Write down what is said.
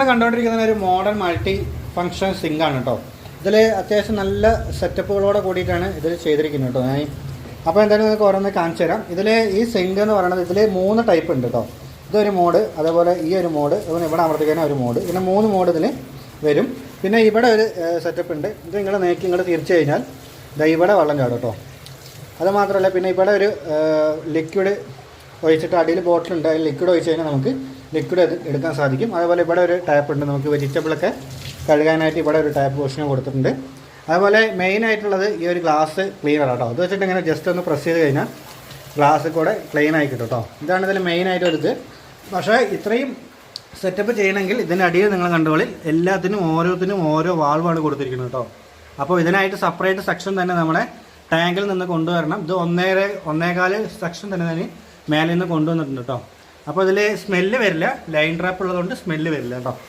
നമ്മൾ കണ്ടുകൊണ്ടിരിക്കുന്ന ഒരു മോഡേൺ മൾട്ടി ഫങ്ഷൻ സിങ്ക് ആണ് കേട്ടോ. ഇതിൽ അത്യാവശ്യം നല്ല സെറ്റപ്പുകളോടെ കൂടിയിട്ടാണ് ഇതിൽ ചെയ്തിരിക്കുന്നത് കേട്ടോ. ഞാൻ അപ്പോൾ എന്തായാലും നിങ്ങൾക്ക് ഓരോന്ന് കാണിച്ചു തരാം. ഇതിൽ ഈ സിങ്ക് എന്ന് പറയുന്നത് ഇതിൽ 3 ടൈപ്പ് ഉണ്ട് കേട്ടോ. ഇതൊരു മോഡ്, അതേപോലെ ഈ ഒരു മോഡ്, അതുപോലെ ഇവിടെ അമർത്തിക്കുന്ന ഒരു മോഡ്, പിന്നെ 3 മോഡ് ഇതിന് വരും. പിന്നെ ഇവിടെ ഒരു സെറ്റപ്പ് ഉണ്ട്. ഇത് നിങ്ങൾ നേക്കി ഇങ്ങോട്ട് തിരിച്ചു കഴിഞ്ഞാൽ ഇവിടെ വെള്ളം ചാടും കേട്ടോ. അത് മാത്രമല്ല, പിന്നെ ഇവിടെ ഒരു ലിക്വിഡ് ഒഴിച്ചിട്ട് അടിയിൽ ബോട്ടിലുണ്ട്, അതിൽ ലിക്വിഡ് ഒഴിച്ച് കഴിഞ്ഞാൽ നമുക്ക് ലിക്വിഡ് എടുക്കാൻ സാധിക്കും. അതേപോലെ ഇവിടെ ഒരു ടാപ്പ് ഉണ്ട്, നമുക്ക് വെജിറ്റബിളൊക്കെ കഴുകാനായിട്ട് ഇവിടെ ഒരു ടാപ്പ് പോർഷനും കൊടുത്തിട്ടുണ്ട്. അതുപോലെ മെയിൻ ആയിട്ടുള്ളത് ഈ ഒരു ഗ്ലാസ് ക്ലീനർ കേട്ടോ. അത് വെച്ചിട്ട് ഇങ്ങനെ ജസ്റ്റ് ഒന്ന് പ്രസ് ചെയ്ത് കഴിഞ്ഞാൽ ഗ്ലാസ് കൂടെ ക്ലീൻ ആയി കിട്ടും കേട്ടോ. ഇതാണ് ഇതിൽ മെയിനായിട്ടൊരിത്. പക്ഷേ ഇത്രയും സെറ്റപ്പ് ചെയ്യണമെങ്കിൽ ഇതിനടിയിൽ നിങ്ങൾ കണ്ടോളിൽ എല്ലാത്തിനും ഓരോത്തിനും ഓരോ വാൾവാണ് കൊടുത്തിരിക്കുന്നത് കേട്ടോ. അപ്പോൾ ഇതിനായിട്ട് സെപ്പറേറ്റ് സെക്ഷൻ തന്നെ നമ്മുടെ ടാങ്കിൽ നിന്ന് കൊണ്ടുവരണം. ഇത് 1.25 സെക്ഷൻ തന്നെ മേലെ നിന്ന് കൊണ്ടുവന്നിട്ടുണ്ട് കേട്ടോ. അപ്പോൾ ഇതിൽ സ്മെല്ല് വരില്ല, ലൈൻ ട്രാപ്പ് ഉള്ളതുകൊണ്ട് സ്മെല്ല് വരില്ല കേട്ടോ.